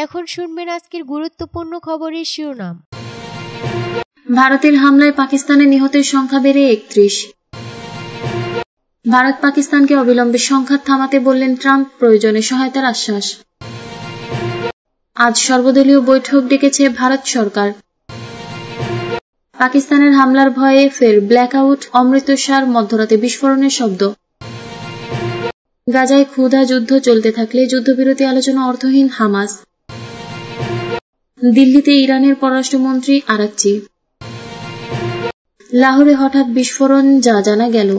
এখন শুনবেন আজকের গুরুত্বপূর্ণ খবরের শিরোনাম। ভারতের হামলায় পাকিস্তানে নিহতের সংখ্যা বেড়ে 31। ভারত পাকিস্তানকে অবিলম্বে সংঘাত থামাতে বললেন ট্রাম্প, প্রয়োজনে সহায়তার আশ্বাস। আজ সর্বদলীয় বৈঠক ডেকেছে ভারত সরকার। পাকিস্তানের হামলার ভয়ে ফের ব্ল্যাকআউট, অমৃতসর, মধ্যরাতে বিস্ফোরণের শব্দ। গাজায় ক্ষুধা যুদ্ধ চলতে থাকলে যুদ্ধবিরতি আলোচনা অর্থহীন, হামাস। দিল্লিতে ইরানের পররাষ্ট্রমন্ত্রী আরাকচি। লাহোরে হঠাৎ বিস্ফোরণ, যা জানা গেল।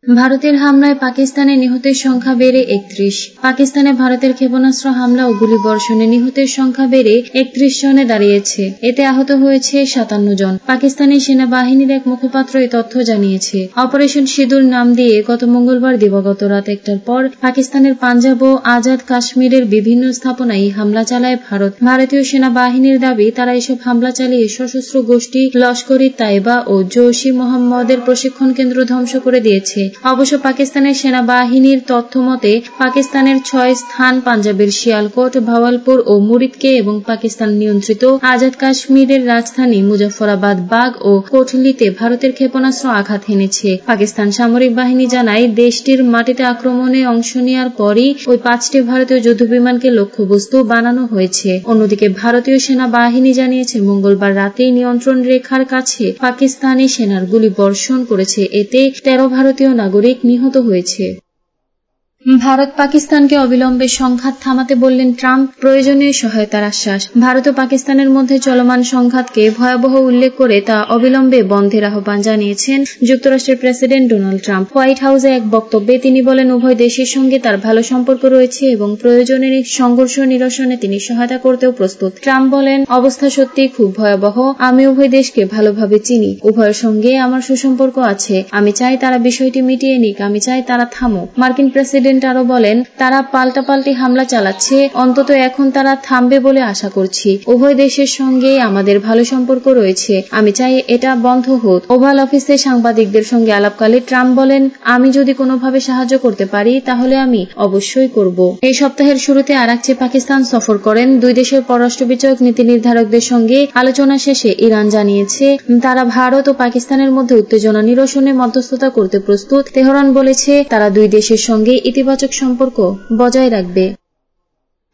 ভারতের হামলায় পাকিস্তানে নিহতের সংখ্যা বেড়ে 31। পাকিস্তানে ভারতের ক্ষেপণাস্ত্র হামলা ও গুলিবর্ষণে নিহতের সংখ্যা বেড়ে 31 জনে দাঁড়িয়েছে। এতে আহত হয়েছে 57 জন। পাকিস্তানি সেনাবাহিনীর এক মুখপাত্র এই তথ্য জানিয়েছে। অপারেশন সিঁদুর নাম দিয়ে গত মঙ্গলবার দিবাগত রাত 1টার পর পাকিস্তানের পাঞ্জাব ও আজাদ কাশ্মীরের বিভিন্ন স্থাপনায় হামলা চালায় ভারত। ভারতীয় সেনাবাহিনীর দাবি, তারা এসব হামলা চালিয়ে সশস্ত্র গোষ্ঠী লস্কর-ই তাইবা ও জৈশ-ই-মোহাম্মদের প্রশিক্ষণ কেন্দ্র ধ্বংস করে দিয়েছে। অবশ্য পাকিস্তানের সেনাবাহিনীর তথ্য মতে পাকিস্তানের 6 স্থান পাঞ্জাবের শিয়ালকোট, ভাওয়ালপুর ও মুরিদকে এবং পাকিস্তান নিয়ন্ত্রিত আজাদ কাশ্মীরের রাজধানী মুজফফরাবাদ, বাগ ও কোটলিতে ভারতের ক্ষেপণাস্ত্র আঘাত হেনেছে। পাকিস্তান সামরিক বাহিনী জানায়, দেশটির মাটিতে আক্রমণে অংশ নেওয়ার পরই ওই 5টি ভারতীয় যুদ্ধবিমানকে লক্ষ্যবস্তু বানানো হয়েছে। অন্যদিকে ভারতীয় সেনাবাহিনী জানিয়েছে, মঙ্গলবার রাতেই নিয়ন্ত্রণ রেখার কাছে পাকিস্তানি সেনার গুলি বর্ষণ করেছে। এতে 13 ভারতীয় নাগরিক নিহত হয়েছে। ভারত পাকিস্তানকে অবিলম্বে সংঘাত থামাতে বললেন ট্রাম্প, প্রয়োজনীয় সহায়তার আশ্বাস। ভারত ও পাকিস্তানের মধ্যে চলমান সংঘাতকে ভয়াবহ উল্লেখ করে তা অবিলম্বে বন্ধের আহ্বান জানিয়েছেন যুক্তরাষ্ট্রের প্রেসিডেন্ট ডোনাল্ড ট্রাম্প। হোয়াইট হাউসে এক বক্তব্যে তিনি বলেন, উভয় দেশের সঙ্গে তার ভালো সম্পর্ক রয়েছে এবং প্রয়োজনের সংঘর্ষ নিরসনে তিনি সহায়তা করতেও প্রস্তুত। ট্রাম্প বলেন, অবস্থা সত্যি খুব ভয়াবহ। আমি উভয় দেশকে ভালোভাবে চিনি, উভয়ের সঙ্গে আমার সুসম্পর্ক আছে। আমি চাই তারা বিষয়টি মিটিয়ে নিক, আমি চাই তারা থামুক। মার্কিন প্রেসিডেন্ট আরো বলেন, তারা পাল্টাপাল্টি হামলা চালাচ্ছে, অন্তত এখন তারা থামবে বলে আশা করছি। উভয় দেশের সঙ্গে আমাদের ভালো সম্পর্ক রয়েছে, আমি চাই এটা বন্ধ হোক। ওভাল অফিসে সাংবাদিকদের সঙ্গে আলাপকালে ট্রাম্প বলেন, আমি যদি কোনোভাবে সাহায্য করতে পারি তাহলে আমি অবশ্যই করব। এই সপ্তাহের শুরুতে আরাকচি পাকিস্তান সফর করেন। দুই দেশের পররাষ্ট্র বিষয়ক নীতি নির্ধারকদের সঙ্গে আলোচনা শেষে ইরান জানিয়েছে, তারা ভারত ও পাকিস্তানের মধ্যে উত্তেজনা নিরসনে মধ্যস্থতা করতে প্রস্তুত। তেহরান বলেছে, তারা দুই দেশের সঙ্গে ইতিবাচক সম্পর্ক বজায় রাখবে।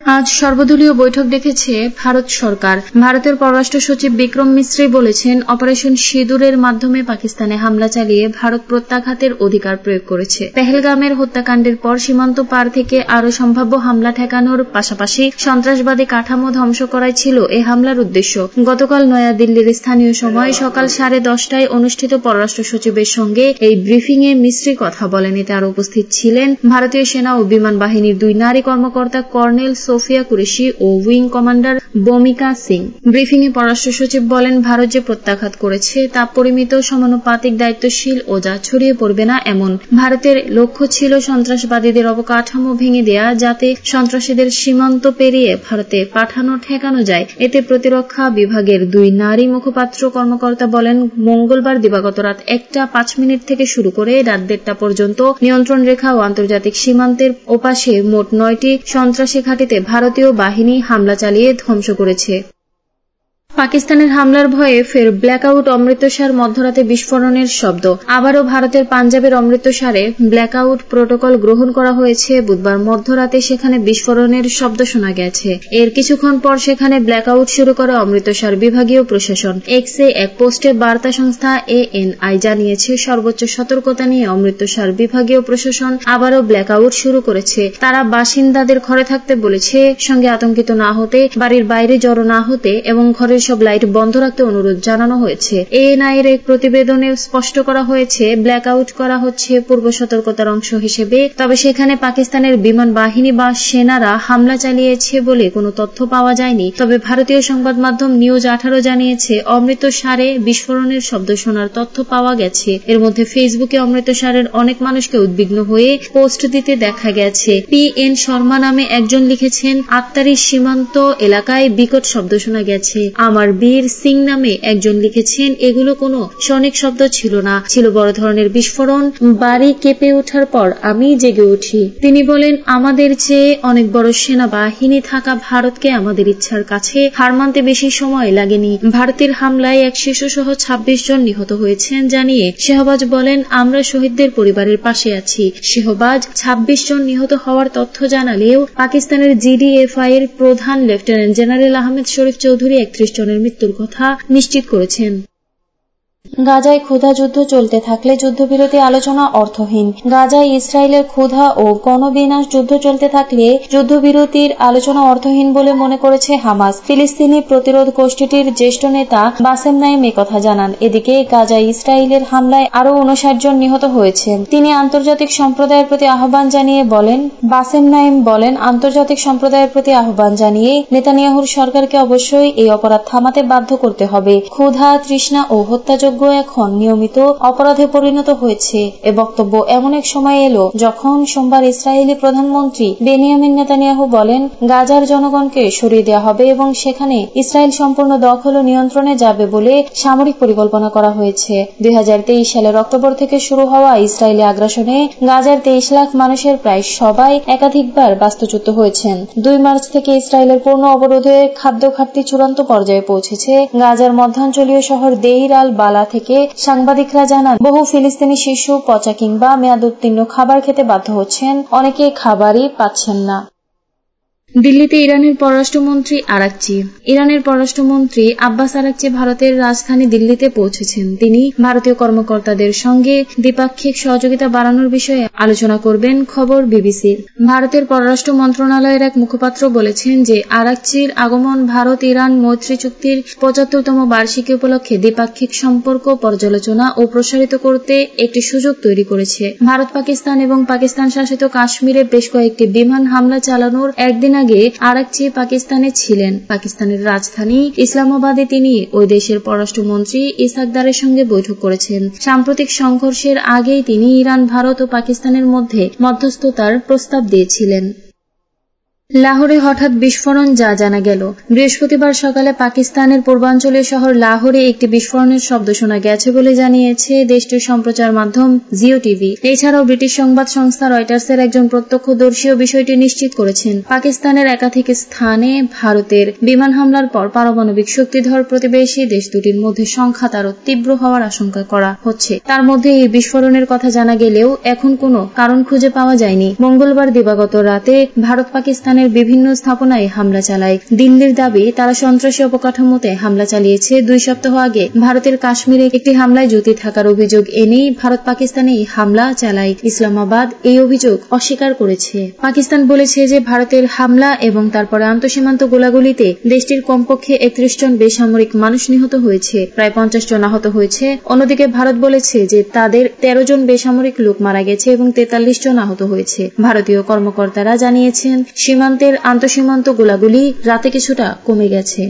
আজ সর্বদলীয় বৈঠক ডেকেছে ভারত সরকার। ভারতের পররাষ্ট্র সচিব বিক্রম মিশ্রি বলেছেন, অপারেশন সিঁদুরের মাধ্যমে পাকিস্তানে হামলা চালিয়ে ভারত প্রত্যাঘাতের অধিকার প্রয়োগ করেছে। পেহেলগামের হত্যাকাণ্ডের পর সীমান্ত পার থেকে আরও সম্ভাব্য হামলা ঠেকানোর পাশাপাশি সন্ত্রাসবাদী কাঠামো ধ্বংস করাই ছিল এ হামলার উদ্দেশ্য। গতকাল নয়াদিল্লির স্থানীয় সময় সকাল 10:30টায় অনুষ্ঠিত পররাষ্ট্র সচিবের সঙ্গে এই ব্রিফিংয়ে মিশ্রি কথা বলেন। এতে আরও উপস্থিত ছিলেন ভারতীয় সেনা ও বিমান বাহিনীর 2 নারী কর্মকর্তা, কর্নেল সোফিয়া কুরেশি ও উইং কমান্ডার বমিকা সিং। ব্রিফিংয়ে পররাষ্ট্র সচিব বলেন, ভারত যে প্রত্যাঘাত করেছে তা পরিমিত, সমানুপাতিক, দায়িত্বশীল ও যা ছড়িয়ে পড়বে না এমন। ভারতের লক্ষ্য ছিল সন্ত্রাসবাদীদের অবকাঠামো ভেঙে দেয়া, যাতে সন্ত্রাসীদের সীমান্ত পেরিয়ে ভারতে পাঠানো ঠেকানো যায়। এতে প্রতিরক্ষা বিভাগের 2 নারী মুখপাত্র কর্মকর্তা বলেন, মঙ্গলবার দিবাগত রাত 1:05 থেকে শুরু করে রাত 1:30 পর্যন্ত নিয়ন্ত্রণ রেখা ও আন্তর্জাতিক সীমান্তের ওপাশে মোট 9টি সন্ত্রাসী ঘাঁটিতে ভারতীয় বাহিনী হামলা চালিয়ে ধ্বংস করেছে। পাকিস্তানের হামলার ভয়ে ফের ব্ল্যাকআউট, অমৃতসর, মধ্যরাতে বিস্ফোরণের শব্দ। আবারও ভারতের পাঞ্জাবের অমৃতসরে ব্ল্যাকআউট প্রোটোকল গ্রহণ করা হয়েছে। বুধবার মধ্যরাতে সেখানে বিস্ফোরণের শব্দ শোনা গেছে। এর কিছুক্ষণ পর সেখানে ব্ল্যাকআউট শুরু করে অমৃতসর বিভাগীয় প্রশাসন। এক্সে এক পোস্টে বার্তা সংস্থা ANI জানিয়েছে, সর্বোচ্চ সতর্কতা নিয়ে অমৃতসর বিভাগীয় প্রশাসন আবারও ব্ল্যাকআউট শুরু করেছে। তারা বাসিন্দাদের ঘরে থাকতে বলেছে, সঙ্গে আতঙ্কিত না হতে, বাড়ির বাইরে জড়ো না হতে এবং ঘরের সব লাইট বন্ধ রাখতে অনুরোধ জানানো হয়েছে। ANI এর এক প্রতিবেদনে স্পষ্ট করা হয়েছে, ব্ল্যাকআউট করা হচ্ছে পূর্ব সতর্কতার অংশ হিসেবে, তবে সেখানে পাকিস্তানের বিমান বাহিনী বা সেনারা হামলা চালিয়েছে বলে কোনো তথ্য পাওয়া যায়নি। তবে ভারতীয় সংবাদ মাধ্যম নিউজ 18 জানিয়েছে, অমৃতসরে বিস্ফোরণের শব্দ শোনার তথ্য পাওয়া গেছে। এর মধ্যে ফেসবুকে অমৃতসরের অনেক মানুষকে উদ্বিগ্ন হয়ে পোস্ট দিতে দেখা গেছে। PN শর্মা নামে একজন লিখেছেন, আত্তারি সীমান্ত এলাকায় বিকট শব্দ শোনা গেছে, আমার বীর সিং নামে একজন লিখেছেন, এগুলো কোনো সৈনিক শব্দ ছিল না, ছিল বড় ধরনের বিস্ফোরণ। বাড়ি কেঁপে ওঠার পর আমি জেগে উঠি। তিনি বলেন, আমাদের চেয়ে অনেক বড় সেনাবাহিনী থাকা ভারতকে আমাদের ইচ্ছার কাছে হার মানতে বেশি সময় লাগেনি। ভারতের হামলায় এক শিশু সহ 26 জন নিহত হয়েছেন জানিয়ে শেহবাজ বলেন, আমরা শহীদদের পরিবারের পাশে আছি। শেহবাজ 26 জন নিহত হওয়ার তথ্য জানালেও পাকিস্তানের জিডিএফআই এর প্রধান লেফটেন্যান্ট জেনারেল আহমেদ শরীফ চৌধুরী 31 জনের মৃত্যুর কথা নিশ্চিত করেছেন। গাজায় ক্ষুধা যুদ্ধ চলতে থাকলে যুদ্ধবিরতি আলোচনা অর্থহীন। গাজায় ইসরায়েলের ক্ষুধা ও গণবিনাশ যুদ্ধ চলতে থাকলে যুদ্ধবিরতির আলোচনা অর্থহীন বলে মনে করেছে হামাস। ফিলিস্তিনি প্রতিরোধ গোষ্ঠীটির জ্যেষ্ঠ নেতা বাসেম নাইম একথা জানান। এদিকে গাজায় ইসরায়েলের হামলায় আরো 59 জন নিহত হয়েছেন। তিনি আন্তর্জাতিক সম্প্রদায়ের প্রতি আহ্বান জানিয়ে বলেন, বাসেম নাইম বলেন, আন্তর্জাতিক সম্প্রদায়ের প্রতি আহ্বান জানিয়ে নেতানিয়াহুর সরকারকে অবশ্যই এই অপরাধ থামাতে বাধ্য করতে হবে। ক্ষুধা, তৃষ্ণা ও হত্যাযোগ্য এখন নিয়মিত অপরাধে পরিণত হয়েছে। এ বক্তব্য এমন এক সময় এলো যখন সোমবার ইসরায়েলি প্রধানমন্ত্রী বেনিয়ামিন নেতানিয়াহু বলেন, গাজার জনগণকে সরিয়ে দেওয়া হবে এবং সেখানে ইসরায়েল সম্পূর্ণ দখল ও নিয়ন্ত্রণে যাবে বলে সামরিক পরিকল্পনা করা হয়েছে। 2023 সালের অক্টোবর থেকে শুরু হওয়া ইসরায়েলি আগ্রাসনে গাজার 23 লাখ মানুষের প্রায় সবাই একাধিকবার বাস্তুচ্যুত হয়েছেন। 2 মার্চ থেকে ইসরায়েলের পূর্ণ অবরোধে খাদ্য ঘাটতি চূড়ান্ত পর্যায়ে পৌঁছেছে। গাজার মধ্যাঞ্চলীয় শহর দেইর আল বালা থেকে সাংবাদিকরা জানান, বহু ফিলিস্তিনি শিশু পচা কিংবা মেয়াদোত্তীর্ণ খাবার খেতে বাধ্য হচ্ছেন। অনেকে খাবারই পাচ্ছেন না। দিল্লিতে ইরানের পররাষ্ট্রমন্ত্রী আরাকচি। ইরানের পররাষ্ট্রমন্ত্রী আব্বাস আরাকচি ভারতের রাজধানী দিল্লিতে পৌঁছেছেন। তিনি ভারতীয় কর্মকর্তাদের সঙ্গে দ্বিপাক্ষিক সহযোগিতা বাড়ানোর বিষয়ে আলোচনা করবেন, খবর বিবিসির। ভারতের পররাষ্ট্র মন্ত্রণালয়ের এক মুখপাত্র বলেছেন যে আরাকচির আগমন ভারত ইরান মৈত্রী চুক্তির 75তম বার্ষিকী উপলক্ষে দ্বিপাক্ষিক সম্পর্ক পর্যালোচনা ও প্রসারিত করতে একটি সুযোগ তৈরি করেছে। ভারত পাকিস্তান এবং পাকিস্তান শাসিত কাশ্মীরে বেশ কয়েকটি বিমান হামলা চালানোর একদিন আগে আরাকচি পাকিস্তানে ছিলেন। পাকিস্তানের রাজধানী ইসলামাবাদে তিনি ওই দেশের পররাষ্ট্রমন্ত্রী ইসাকদারের সঙ্গে বৈঠক করেছেন। সাম্প্রতিক সংঘর্ষের আগেই তিনি ইরান, ভারত ও পাকিস্তানের মধ্যে মধ্যস্থতার প্রস্তাব দিয়েছিলেন। লাহোরে হঠাৎ বিস্ফোরণ, যা জানা গেল। বৃহস্পতিবার সকালে পাকিস্তানের পূর্বাঞ্চলীয় শহর লাহোরে একটি বিস্ফোরণের শব্দ শোনা গেছে বলে জানিয়েছে দেশটির সম্প্রচার মাধ্যম জিও টিভি। এছাড়াও ব্রিটিশ সংবাদ সংস্থা রয়টার্সের একজন প্রত্যক্ষদর্শীও বিষয়টি নিশ্চিত করেছেন। পাকিস্তানের একাধিক স্থানে ভারতের বিমান হামলার পর পারমাণবিক শক্তিধর প্রতিবেশী দেশ দুটির মধ্যে সংঘাত আরও তীব্র হওয়ার আশঙ্কা করা হচ্ছে। তার মধ্যে এই বিস্ফোরণের কথা জানা গেলেও এখন কোনো কারণ খুঁজে পাওয়া যায়নি। মঙ্গলবার দিবাগত রাতে ভারত পাকিস্তানের বিভিন্ন স্থাপনায় হামলা চালায়। দিল্লির দাবি, তারা সন্ত্রাসী অবকাঠামোতে হামলা চালিয়েছে। 2 সপ্তাহ আগে ভারতের কাশ্মীরে একটি হামলায় জ্যোতি থাকার অভিযোগ এনেই ভারত পাকিস্তানে এই হামলা চালায়। ইসলামাবাদ এই অভিযোগ অস্বীকার করেছে। পাকিস্তান বলেছে যে ভারতের হামলা এবং তারপরে আন্তঃসীমান্ত গোলাগুলিতে দেশটির কমপক্ষে 31 জন বেসামরিক মানুষ নিহত হয়েছে, প্রায় 50 জন আহত হয়েছে। অন্যদিকে ভারত বলেছে যে তাদের 13 জন বেসামরিক লোক মারা গেছে এবং 43 জন আহত হয়েছে। ভারতীয় কর্মকর্তারা জানিয়েছেন, সীমান্তের আন্তঃসীমান্ত গোলাগুলি রাতে কিছুটা কমে গেছে।